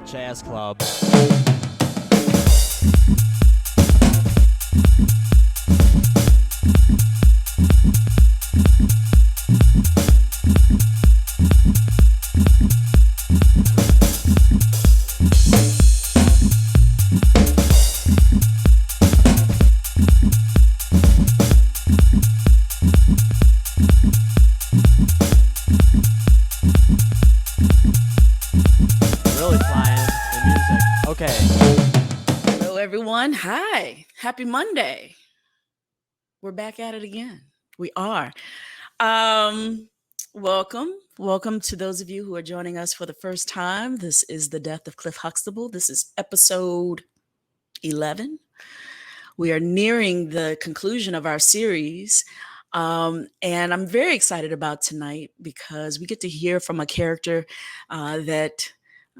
Jazz Club. Really flying the music. Okay. Hello, everyone. Hi. Happy Monday. We're back at it again. We are. Welcome to those of you who are joining us for the first time. This is The Death of Cliff Huxtable. This is episode 11. We are nearing the conclusion of our series. And I'm very excited about tonight because we get to hear from a character that,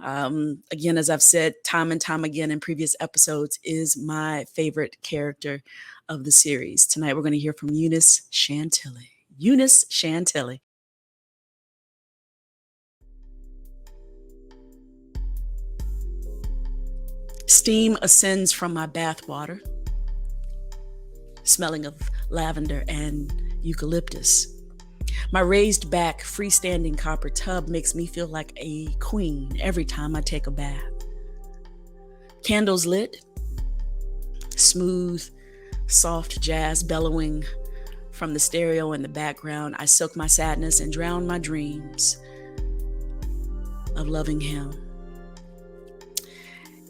again, as I've said time and time again in previous episodes, is my favorite character of the series. Tonight, we're going to hear from Eunice Chantilly. Eunice Chantilly. Steam ascends from my bathwater, smelling of lavender and eucalyptus. My raised back, freestanding copper tub makes me feel like a queen every time I take a bath. Candles lit, smooth, soft jazz bellowing from the stereo in the background. I soak my sadness and drown my dreams of loving him.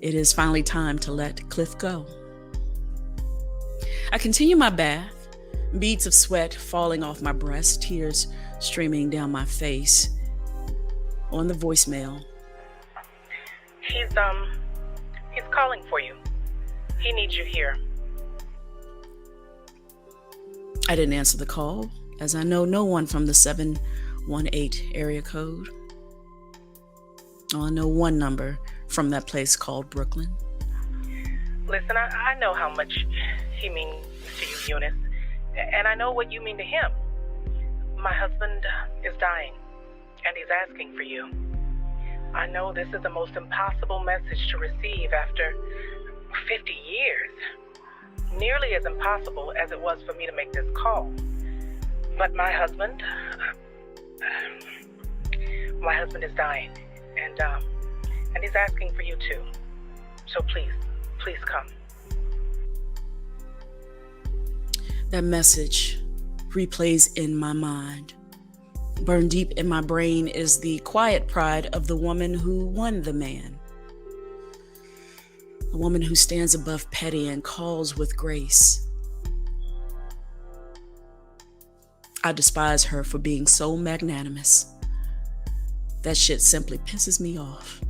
It is finally time to let Cliff go. I continue my bath, beads of sweat falling off my breast, tears streaming down my face. On the voicemail. He's calling for you. He needs you here. I didn't answer the call, as I know no one from the 718 area code. Oh, I know one number from that place called Brooklyn. Listen, I know how much he means to you, Eunice, and I know what you mean to him. My husband is dying, and he's asking for you. I know this is the most impossible message to receive after 50 years. Nearly as impossible as it was for me to make this call. But my husband is dying, and he's asking for you too. So please come. That message replays in my mind. Burned deep in my brain is the quiet pride of the woman who won the man. A woman who stands above petty and calls with grace. I despise her for being so magnanimous. That shit simply pisses me off.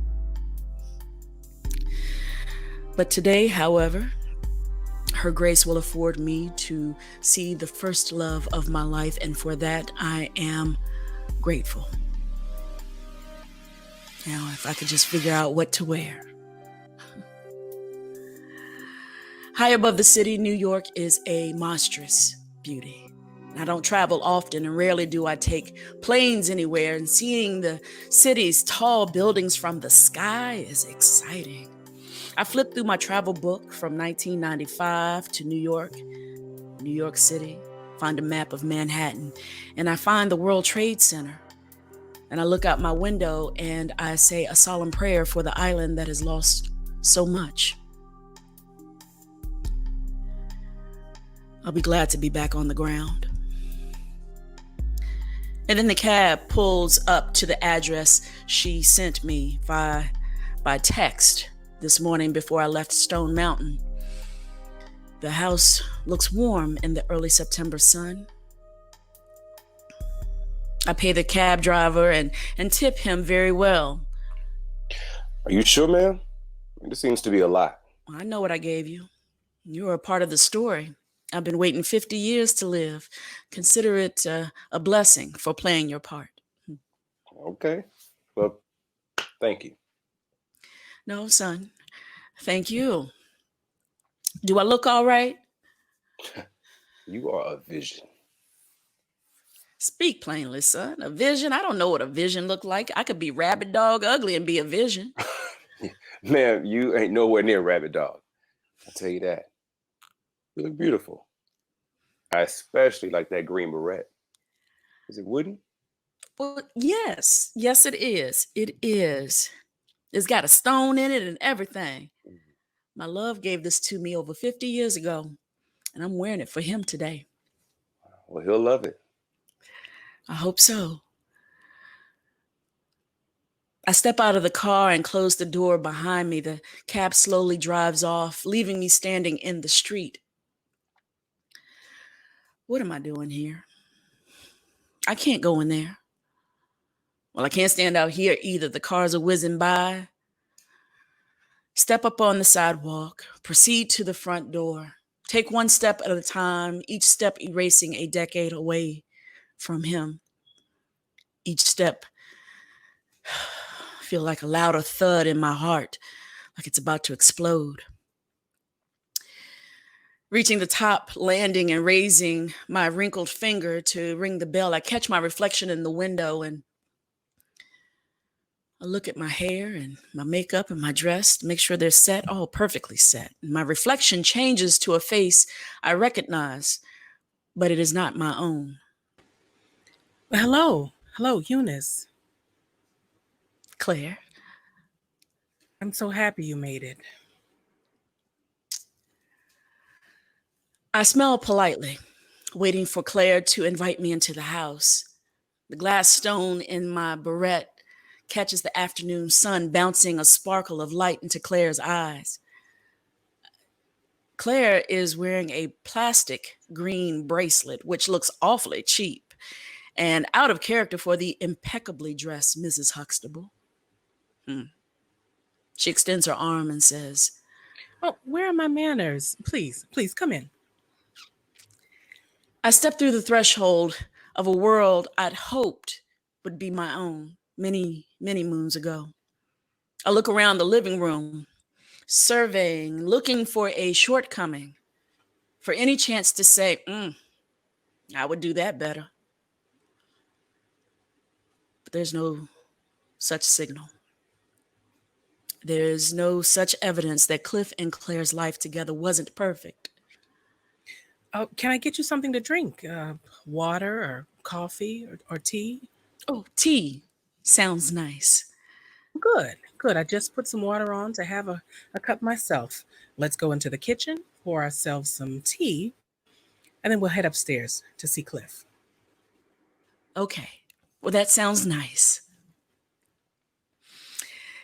But today, however, her grace will afford me to see the first love of my life, and for that I am grateful. Now, if I could just figure out what to wear. High above the city, New York is a monstrous beauty. I don't travel often, and rarely do I take planes anywhere, and seeing the city's tall buildings from the sky is exciting. I flip through my travel book from 1995 to New York City, find a map of Manhattan, and I find the World Trade Center. And I look out my window and I say a solemn prayer for the island that has lost so much. I'll be glad to be back on the ground. And then the cab pulls up to the address she sent me by text this morning before I left Stone Mountain. The house looks warm in the early September sun. I pay the cab driver and tip him very well. Are you sure, ma'am? This seems to be a lot. I know what I gave you. You're a part of the story. I've been waiting 50 years to live. Consider it a blessing for playing your part. Okay. Well, thank you. No, son. Thank you. Do I look all right? You are a vision. Speak plainly, son. A vision? I don't know what a vision look like. I could be rabid dog ugly and be a vision. Man, you ain't nowhere near rabbit dog. I'll tell you that. You look beautiful. I especially like that green beret. Is it wooden? Well, yes. Yes, it is. It is. It's got a stone in it and everything. My love gave this to me over 50 years ago, and I'm wearing it for him today. Well, he'll love it. I hope so. I step out of the car and close the door behind me. The cab slowly drives off, leaving me standing in the street. What am I doing here? I can't go in there. Well, I can't stand out here either. The cars are whizzing by. Step up on the sidewalk, proceed to the front door. Take one step at a time, each step erasing a decade away from him. Each step feel like a louder thud in my heart, like it's about to explode. Reaching the top, landing and raising my wrinkled finger to ring the bell, I catch my reflection in the window and I look at my hair and my makeup and my dress to make sure they're set, all perfectly set. My reflection changes to a face I recognize, but it is not my own. Well, hello, Eunice. Claire. I'm so happy you made it. I smile politely, waiting for Claire to invite me into the house. The glass stone in my beret catches the afternoon sun, bouncing a sparkle of light into Claire's eyes. Claire is wearing a plastic green bracelet, which looks awfully cheap and out of character for the impeccably dressed Mrs. Huxtable. She extends her arm and says, Oh, where are my manners? Please, come in. I step through the threshold of a world I'd hoped would be my own many, many moons ago. I look around the living room, surveying, looking for a shortcoming, for any chance to say, I would do that better. But there's no such signal. There's no such evidence that Cliff and Claire's life together wasn't perfect. Oh, can I get you something to drink? Water or coffee or tea? Oh, tea sounds nice. Good. I just put some water on to have a cup myself. Let's go into the kitchen, pour ourselves some tea, and then we'll head upstairs to see Cliff. Okay. Well, that sounds nice.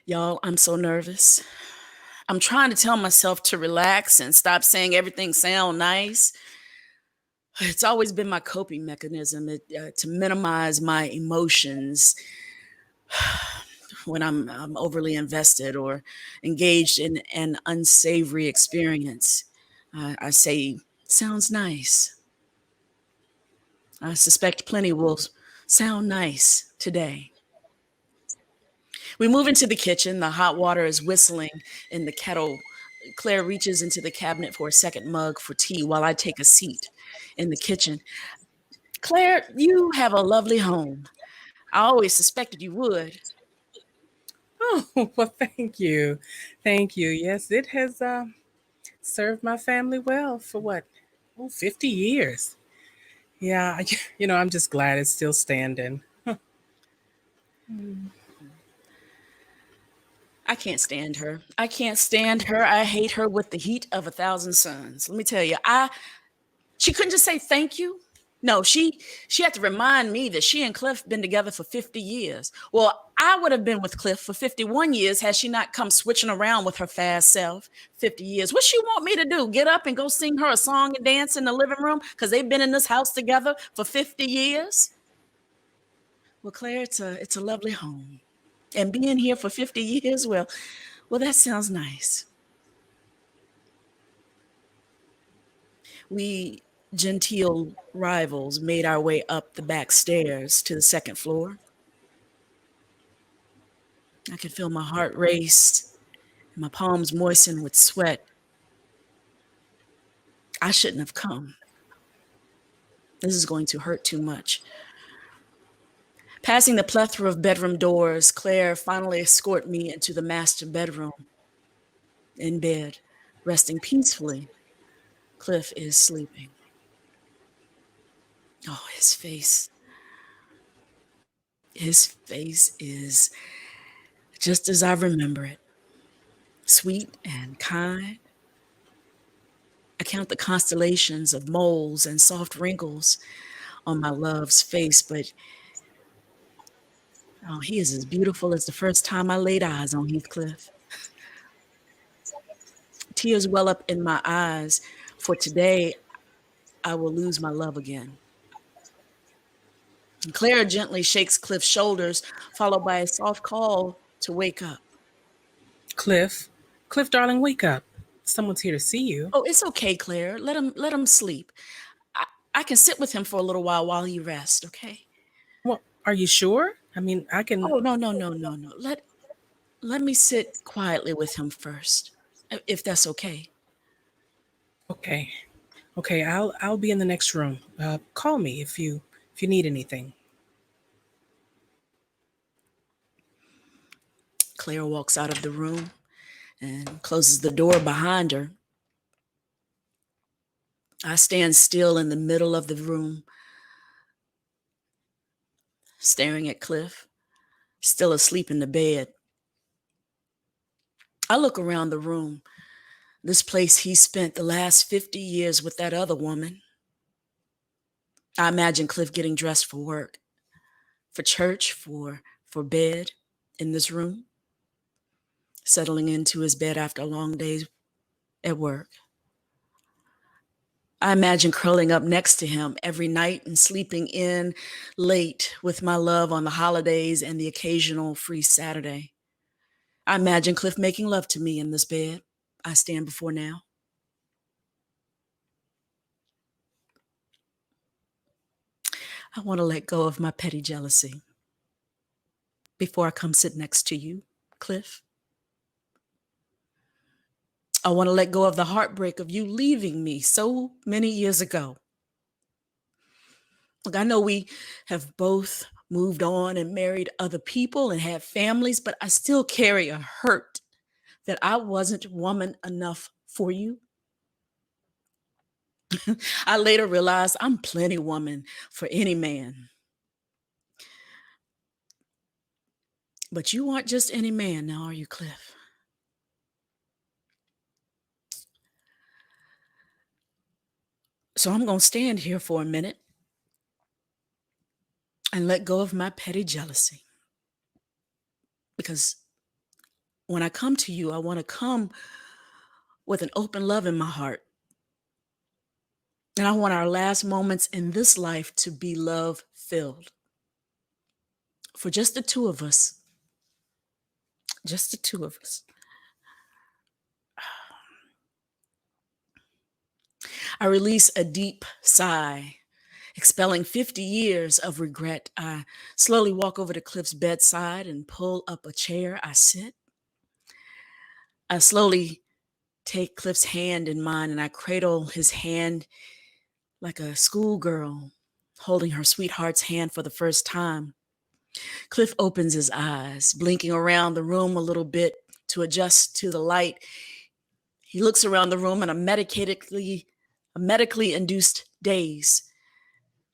Y'all, I'm so nervous. I'm trying to tell myself to relax and stop saying everything sounds nice. It's always been my coping mechanism to minimize my emotions when I'm overly invested or engaged in an unsavory experience. I say, sounds nice. I suspect plenty will sound nice today. We move into the kitchen. The hot water is whistling in the kettle. Claire reaches into the cabinet for a second mug for tea while I take a seat in the kitchen. Claire, you have a lovely home. I always suspected you would. Oh, well, thank you. Yes, it has served my family well for 50 years. Yeah, I'm just glad it's still standing. I can't stand her. I hate her with the heat of 1,000 suns. Let me tell you, she couldn't just say thank you. No, she had to remind me that she and Cliff been together for 50 years. Well, I would have been with Cliff for 51 years had she not come switching around with her fast self. 50 years. What she want me to do? Get up and go sing her a song and dance in the living room because they've been in this house together for 50 years? Well, Claire, it's a lovely home. And being here for 50 years, well, that sounds nice. We genteel rivals made our way up the back stairs to the second floor. I could feel my heart race and my palms moisten with sweat. I shouldn't have come. This is going to hurt too much. Passing the plethora of bedroom doors, Claire finally escorted me into the master bedroom. In bed, resting peacefully, Cliff is sleeping. Oh, his face. His face is just as I remember it. Sweet and kind. I count the constellations of moles and soft wrinkles on my love's face, but oh, he is as beautiful as the first time I laid eyes on Heathcliff. Tears well up in my eyes, for today I will lose my love again. And Claire gently shakes Cliff's shoulders, followed by a soft call to wake up. Cliff, darling, wake up. Someone's here to see you. Oh, it's okay, Claire. Let him sleep. I can sit with him for a little while he rests, okay? Well, are you sure? I mean, I can. Oh, no. Let me sit quietly with him first, if that's okay. Okay. I'll be in the next room. Call me if you need anything. Claire walks out of the room and closes the door behind her. I stand still in the middle of the room, staring at Cliff, still asleep in the bed. I look around the room, this place he spent the last 50 years with that other woman. I imagine Cliff getting dressed for work, for church, for bed in this room, settling into his bed after a long day at work. I imagine curling up next to him every night and sleeping in late with my love on the holidays and the occasional free Saturday. I imagine Cliff making love to me in this bed I stand before now. I want to let go of my petty jealousy before I come sit next to you, Cliff. I want to let go of the heartbreak of you leaving me so many years ago. Look, I know we have both moved on and married other people and had families, but I still carry a hurt that I wasn't woman enough for you. I later realized I'm plenty woman for any man. But you aren't just any man now, are you, Cliff? So I'm going to stand here for a minute and let go of my petty jealousy. Because when I come to you, I want to come with an open love in my heart. And I want our last moments in this life to be love-filled. For just the two of us. Just the two of us. I release a deep sigh, expelling 50 years of regret. I slowly walk over to Cliff's bedside and pull up a chair. I sit. I slowly take Cliff's hand in mine and I cradle his hand like a schoolgirl holding her sweetheart's hand for the first time. Cliff opens his eyes, blinking around the room a little bit to adjust to the light. He looks around the room in a medically induced daze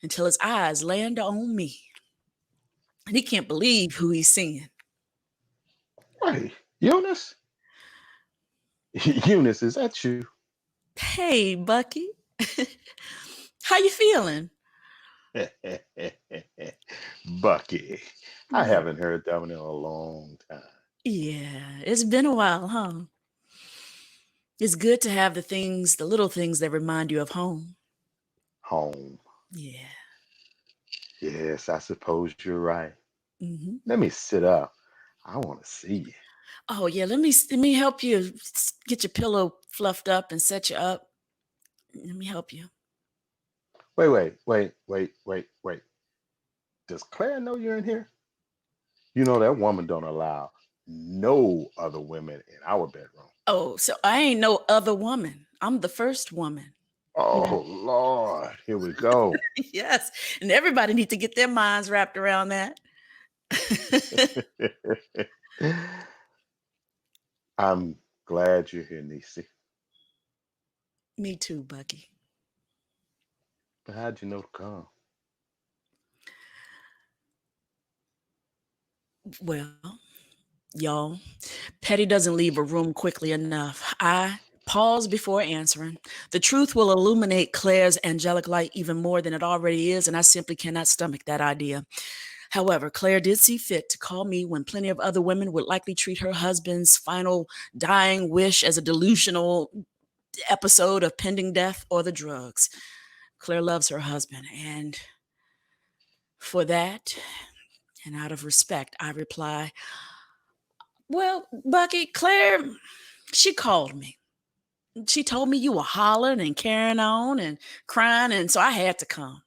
until his eyes land on me. And he can't believe who he's seeing. Hey, Eunice? Eunice, is that you? Hey, Bucky. How you feeling? Bucky. I haven't heard that one in a long time. Yeah, it's been a while, huh? It's good to have the little things that remind you of home. Home. Yeah. Yes, I suppose you're right. Mm-hmm. Let me sit up. I want to see you. Oh, yeah, let me help you get your pillow fluffed up and set you up. Let me help you. Wait. Does Claire know you're in here? You know that woman don't allow no other women in our bedroom. Oh, so I ain't no other woman. I'm the first woman. Oh, Lord. Here we go. Yes, and everybody needs to get their minds wrapped around that. I'm Glad you're here, Niecy. Me too, Bucky. But how'd you know to come? Well, y'all, Petty doesn't leave a room quickly enough. I pause before answering. The truth will illuminate Claire's angelic light even more than it already is, and I simply cannot stomach that idea. However, Claire did see fit to call me when plenty of other women would likely treat her husband's final dying wish as a delusional episode of pending death or the drugs. Claire loves her husband, and for that, and out of respect, I reply, well, Bucky, Claire, she called me. She told me you were hollering and carrying on and crying, and so I had to come.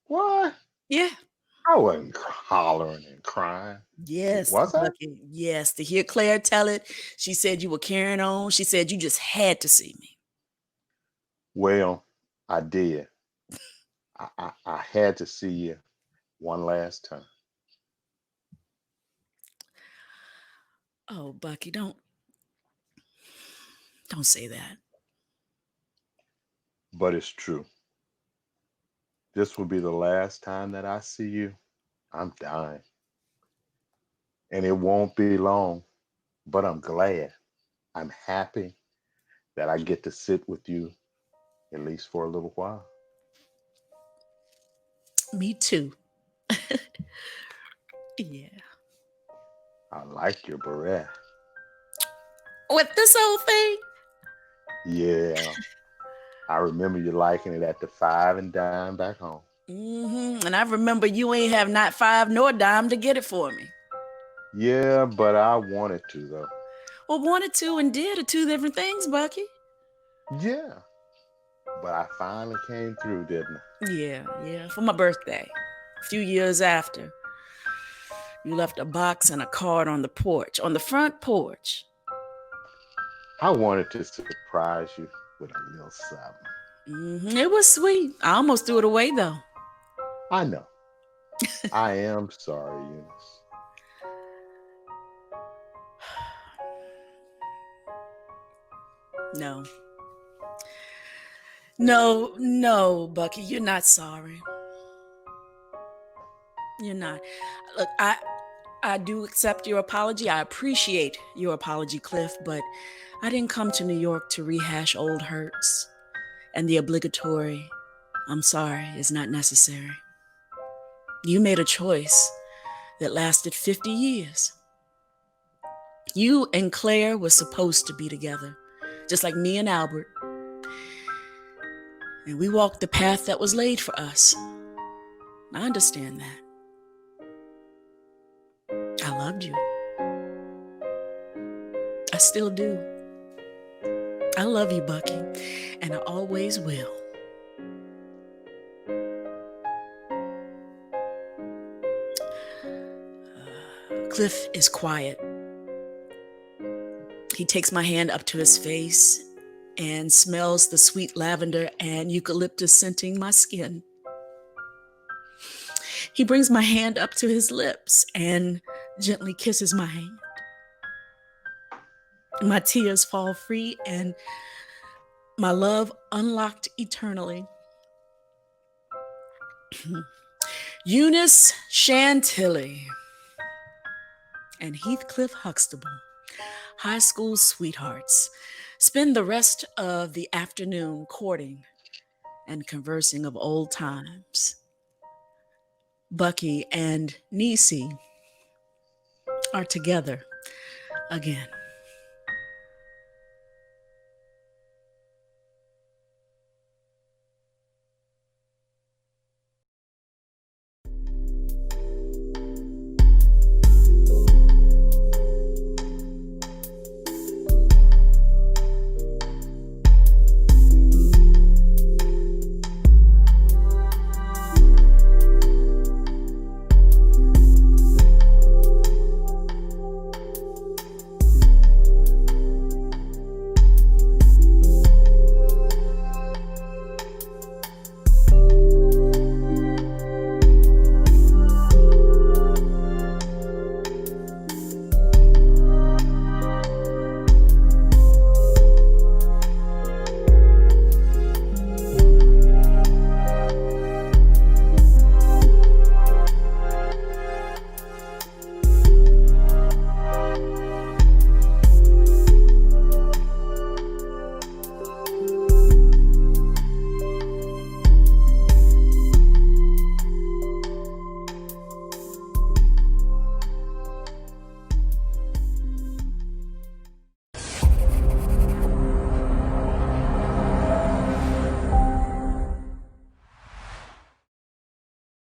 What? Yeah. I wasn't hollering and crying. Yes, Was I? Bucky. Yes, to hear Claire tell it, she said you were carrying on. She said you just had to see me. Well, I did. I had to see you one last time. Oh, Bucky, don't say that. But it's true. This will be the last time that I see you. I'm dying. And it won't be long, but I'm glad. I'm happy that I get to sit with you at least for a little while. Me too. Yeah. I like your beret. With this whole thing? Yeah. I remember you liking it at the 5 and dime back home. Mm-hmm. And I remember you ain't have not 5 nor a dime to get it for me. Yeah, but I wanted to, though. Well, wanted to and did are 2 different things, Bucky. Yeah. But I finally came through, didn't I? Yeah. For my birthday. A few years after. You left a box and a card on the porch, on the front porch. I wanted to surprise you with a little something. Mm-hmm. It was sweet. I almost threw it away, though. I know. I am sorry, Eunice. No, Bucky, you're not sorry. You're not. Look, I do accept your apology. I appreciate your apology, Cliff, but I didn't come to New York to rehash old hurts. And the obligatory, I'm sorry, is not necessary. You made a choice that lasted 50 years. You and Claire were supposed to be together, just like me and Albert. And we walked the path that was laid for us. I understand that. I loved you. I still do. I love you, Bucky, and I always will. Cliff is quiet. He takes my hand up to his face and smells the sweet lavender and eucalyptus scenting my skin. He brings my hand up to his lips and gently kisses my hand. My tears fall free and my love unlocked eternally. Eunice Chantilly and Heathcliff Huxtable, high school sweethearts, spend the rest of the afternoon courting and conversing of old times. Bucky and Niecy are together again.